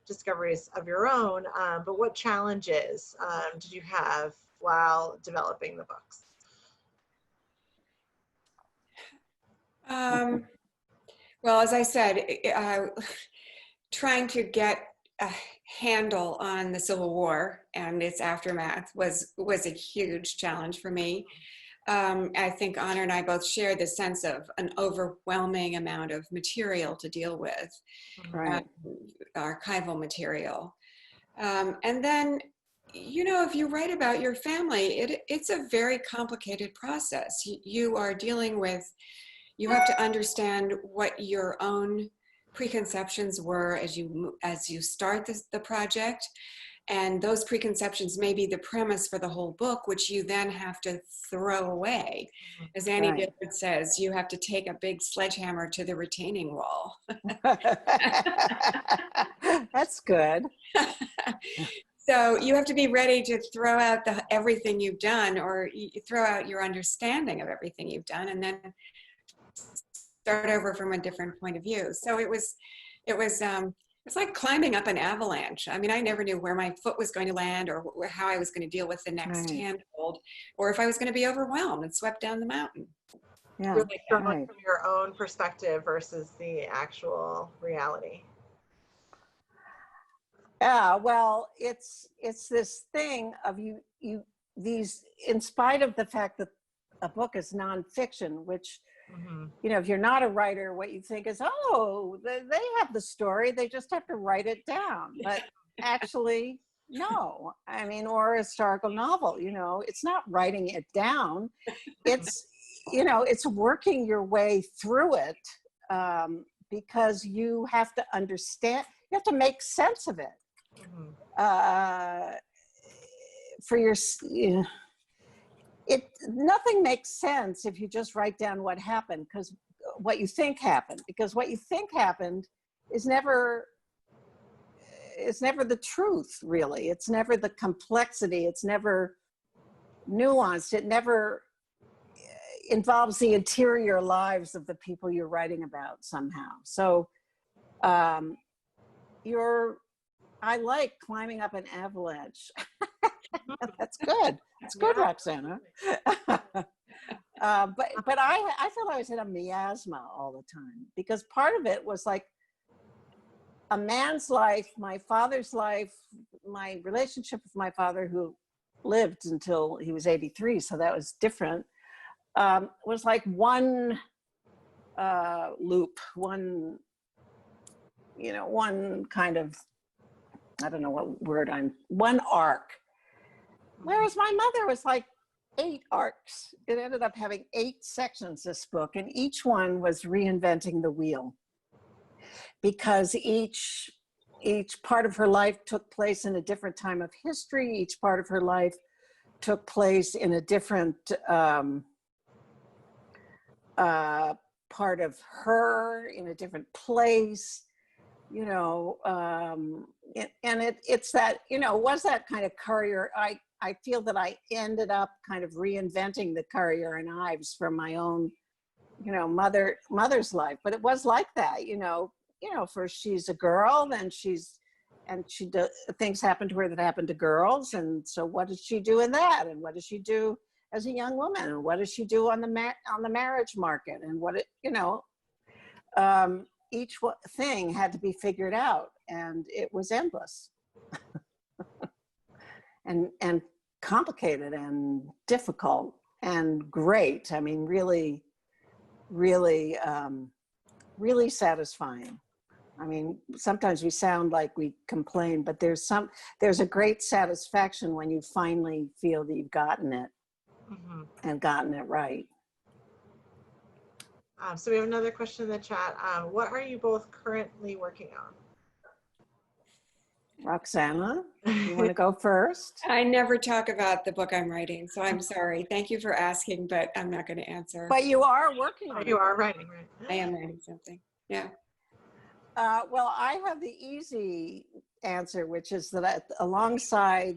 discoveries of your own, but what challenges did you have while developing the books? Well, as I said, trying to get a handle on the Civil War and its aftermath was a huge challenge for me. I think Honor and I both share the sense of an overwhelming amount of material to deal with, Right. archival material. And then, you know, if you write about your family, it's a very complicated process. You are dealing with, you have to understand what your own preconceptions were as you start the project, and those preconceptions may be the premise for the whole book, which you then have to throw away. As Annie Right. Dillard says, you have to take a big sledgehammer to the retaining wall. That's good. So you have to be ready to throw out everything you've done, or you throw out your understanding of everything you've done, and then start over from a different point of view. So it was like climbing up an avalanche. I mean, I never knew where my foot was going to land, or how I was going to deal with the next Right. handhold, or if I was going to be overwhelmed and swept down the mountain. Yeah. Really struggling Right. from your own perspective versus the actual reality. Yeah, well, it's this thing of these, in spite of the fact that a book is nonfiction, which, you know, if you're not a writer, what you think is, oh, they have the story, they just have to write it down. But actually, no. I mean, or a historical novel, you know, it's not writing it down. It's, you know, it's working your way through it, because you have to understand, you have to make sense of it. For your, nothing makes sense if you just write down what happened, because what you think happened, because what you think happened is never the truth, really. It's never the complexity. It's never nuanced. It never involves the interior lives of the people you're writing about somehow. So I like climbing up an avalanche. That's good. That's good, Yeah. Roxana. But I felt I was in a miasma all the time, because part of it was like a man's life, my father's life, my relationship with my father, who lived until he was 83, so that was different, was like one loop, one kind of, I don't know what word one arc. Whereas my mother was like 8 arcs. It ended up having 8 sections, this book, and each one was reinventing the wheel, because each part of her life took place in a different time of history. Each part of her life took place in a different part of her, in a different place. You know, and it's that, you know, was that kind of Currier. I feel that I ended up kind of reinventing the Currier and Ives from my own, you know, mother's life. But it was like that, you know, first she's a girl, then things happen to her that happen to girls. And so what did she do in that? And what does she do as a young woman? And what does she do on the marriage market? And each thing had to be figured out, and it was endless and complicated and difficult and great. I mean, really, really, really satisfying. I mean, sometimes we sound like we complain, but there's a great satisfaction when you finally feel that you've gotten it and gotten it right. So we have another question in the chat. What are you both currently working on? Roxana, you want to go first? I never talk about the book I'm writing, so I'm sorry. Thank you for asking, but I'm not going to answer. But you are working on Oh, it. you are writing, right? I am writing something. Yeah. Well, I have the easy answer, which is that alongside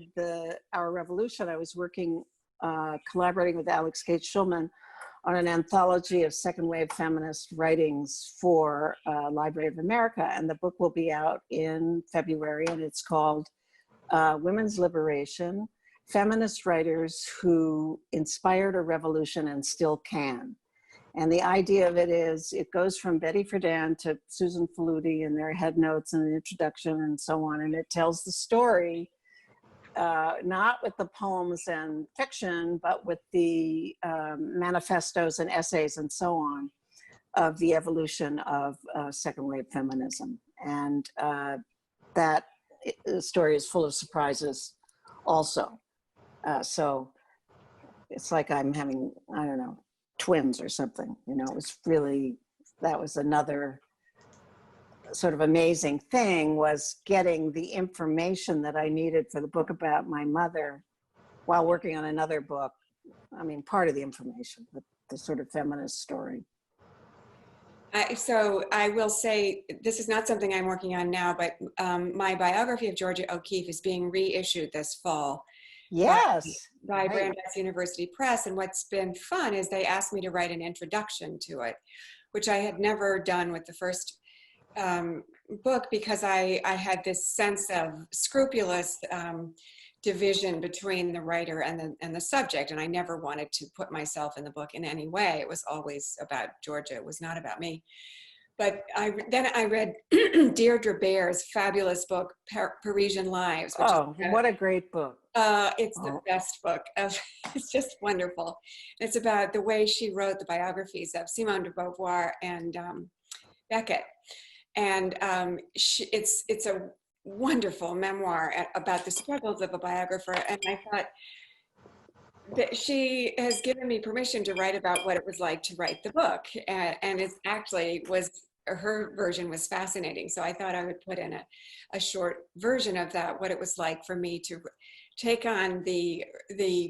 Our Revolution, I was working, collaborating with Alex Kate Schulman on an anthology of second wave feminist writings for Library of America. And the book will be out in February, and it's called Women's Liberation, Feminist Writers Who Inspired a Revolution and Still Can. And the idea of it is it goes from Betty Friedan to Susan Faludi and their head notes and an introduction and so on. And it tells the story, not with the poems and fiction, but with the manifestos and essays and so on of the evolution of second wave feminism. And that story is full of surprises also. So it's like I'm having, I don't know, twins or something, you know. It was really, that was another sort of amazing thing, was getting the information that I needed for the book about my mother while working on another book. I mean, part of the information, but the sort of feminist story. So I will say, this is not something I'm working on now, but my biography of Georgia O'Keeffe is being reissued this fall. Yes. By Right. Brandeis University Press. And what's been fun is they asked me to write an introduction to it, which I had never done with the first book, because I had this sense of scrupulous division between the writer and the subject. And I never wanted to put myself in the book in any way. It was always about Georgia. It was not about me. But then I read Deirdre Baer's fabulous book, Parisian Lives. Which Oh, is what a great book. it's the Oh. best book. It's just wonderful. It's about the way she wrote the biographies of Simone de Beauvoir and Beckett. And it's a wonderful memoir about the struggles of a biographer. And I thought that she has given me permission to write about what it was like to write the book. And it actually was, her version was fascinating. So I thought I would put in a short version of that, what it was like for me to take on the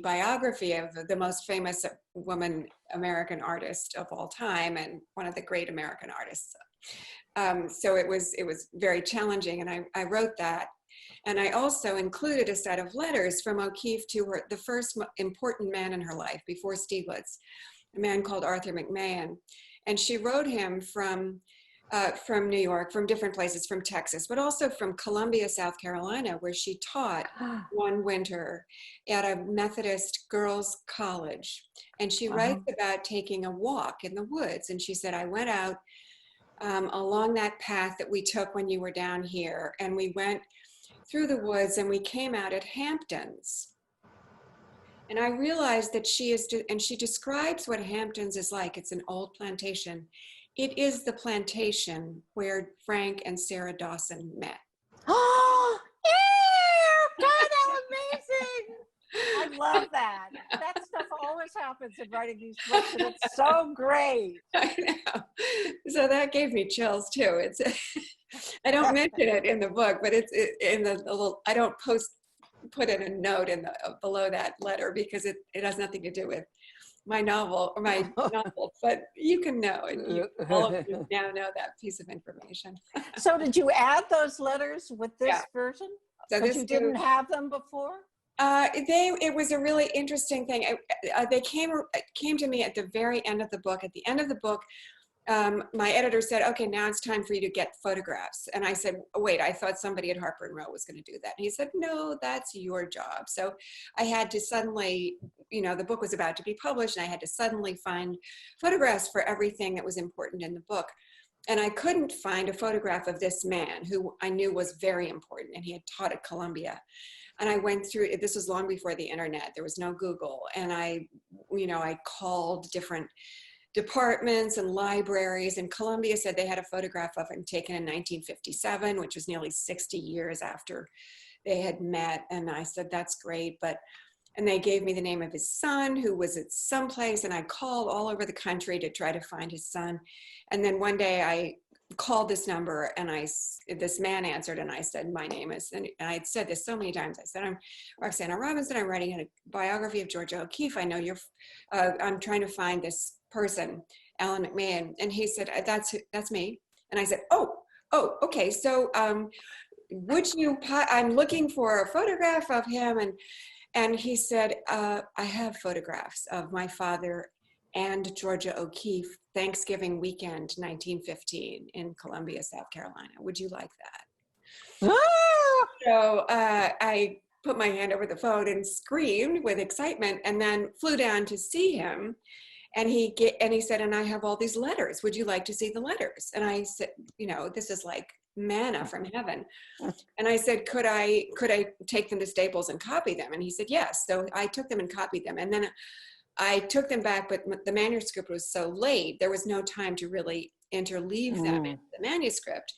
biography of the most famous woman American artist of all time, and one of the great American artists. So it was very challenging, and I wrote that. And I also included a set of letters from O'Keeffe to the first important man in her life before Stieglitz, a man called Arthur McMahon. And she wrote him from New York, from different places, from Texas, but also from Columbia, South Carolina, where she taught one winter at a Methodist girls' college. And she writes about taking a walk in the woods. And she said, I went out along that path that we took when you were down here, and we went through the woods and we came out at Hamptons. And I realized that she describes what Hamptons is like. It's an old plantation. It is the plantation where Frank and Sarah Dawson met. Oh, yeah! God, how amazing! I love that. That stuff always happens in writing these books, and it's so great. I know. So that gave me chills too. It's I don't mention it in the book, but it's in the little, I don't put in a note in below that letter, because it has nothing to do with my novel or my novel, but you can know, and all of you now know that piece of information. So did you add those letters with this Yeah. version? So But this you didn't have them before? It was a really interesting thing. They came to me at the very end of the book. At the end of the book, my editor said, okay, now it's time for you to get photographs. And I said, oh, wait, I thought somebody at Harper and Row was going to do that. And he said, no, that's your job. So I had to suddenly, the book was about to be published, and I had to suddenly find photographs for everything that was important in the book. And I couldn't find a photograph of this man who I knew was very important, and he had taught at Columbia. And I went through, this was long before the internet, there was no Google. And I called different departments and libraries, and Columbia said they had a photograph of him taken in 1957, which was nearly 60 years after they had met. And I said, that's great. And they gave me the name of his son, who was at someplace, and I called all over the country to try to find his son. And then one day called this number, and this man answered, and I said, my name is, and I'd said this so many times. I said, I'm Roxana Robinson. I'm writing a biography of Georgia O'Keeffe. I know I'm trying to find this person, Alan McMahon. And he said, that's me. And I said, oh, okay. So I'm looking for a photograph of him. And he said, I have photographs of my father and Georgia O'Keeffe, Thanksgiving weekend, 1915 in Columbia, South Carolina. Would you like that? Ah! So I put my hand over the phone and screamed with excitement, and then flew down to see him. And he said, and I have all these letters. Would you like to see the letters? And I said, this is like manna from heaven. And I said, could I take them to Staples and copy them? And he said, yes. So I took them and copied them. And then I took them back, but the manuscript was so late, there was no time to really interleave them in the manuscript.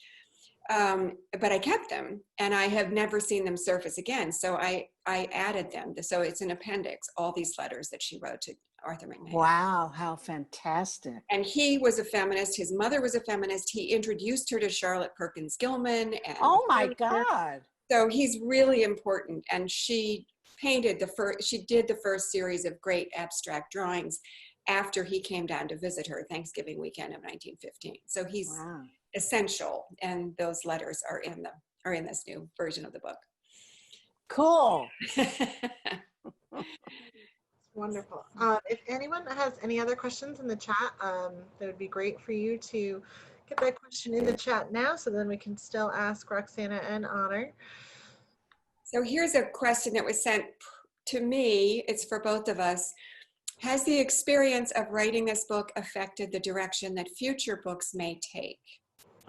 But I kept them, and I have never seen them surface again. So I added them. So it's an appendix, all these letters that she wrote to Arthur McMahon. Wow, how fantastic. And he was a feminist. His mother was a feminist. He introduced her to Charlotte Perkins Gilman. And Oh my God. So he's really important. And she did the first series of great abstract drawings after he came down to visit her Thanksgiving weekend of 1915. So he's Wow. essential, and those letters are in this new version of the book. Cool. Wonderful. If anyone has any other questions in the chat, that would be great for you to get that question in the chat now, so then we can still ask Roxana and Honor. So here's a question that was sent to me. It's for both of us. Has the experience of writing this book affected the direction that future books may take?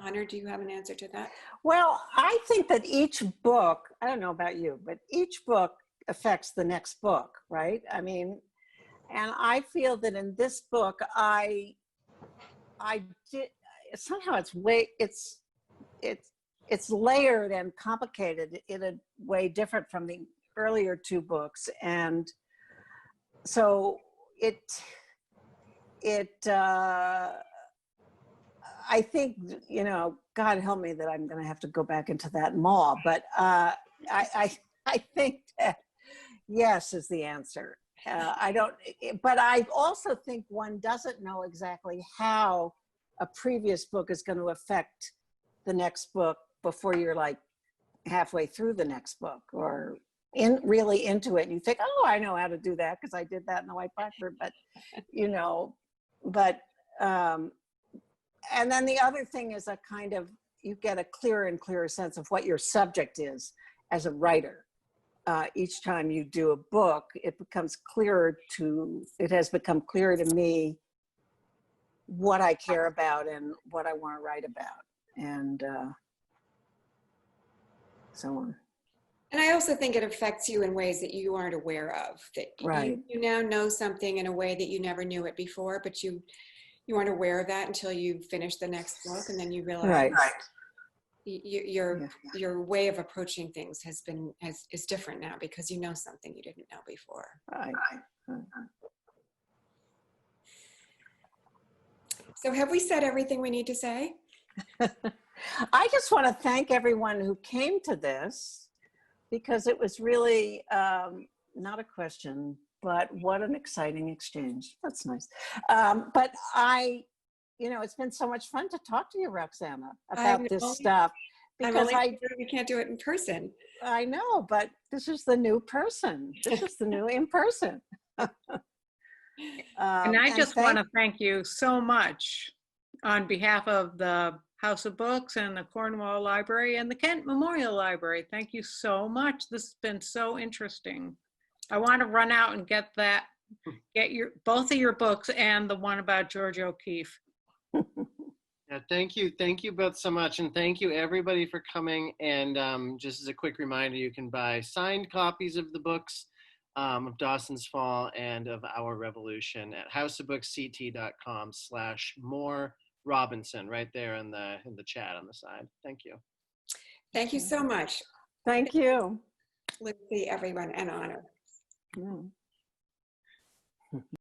Honor, do you have an answer to that? Well, I think that each book, I don't know about you, but each book affects the next book, right? I mean, and I feel that in this book, I did, somehow it's layered and complicated in a way different from the earlier two books. And so I think, God help me that I'm going to have to go back into that mall, but I think that yes is the answer. But I also think one doesn't know exactly how a previous book is going to affect the next book before you're like halfway through the next book or really into it. And you think, oh, I know how to do that because I did that in the White Blackbird, but and then the other thing is you get a clearer and clearer sense of what your subject is as a writer. Each time you do a book, it has become clearer to me what I care about and what I want to write about, and so on. And I also think it affects you in ways that you aren't aware of, that Right. you now know something in a way that you never knew it before, but you aren't aware of that until you finish the next book, and then you realize your way of approaching things is different now because you know something you didn't know before. Right. So have we said everything we need to say? I just want to thank everyone who came to this, because it was really not a question, but what an exciting exchange. That's nice. But it's been so much fun to talk to you, Roxana, about this stuff. Because we can't do it in person. I know, but this is the new person. This is the new in person. And I just want to thank you so much on behalf of the House of Books and the Cornwall Library and the Kent Memorial Library. Thank you so much. This has been so interesting. I want to run out and get both of your books and the one about Georgia O'Keeffe. Yeah, thank you both so much, and thank you everybody for coming. And just as a quick reminder, you can buy signed copies of the books of Dawson's Fall and of Our Revolution at houseofbooksct.com/more Robinson, right there in the chat on the side. Thank you. Thank you so much. Thank you. Lucy, everyone, and Honor. Mm.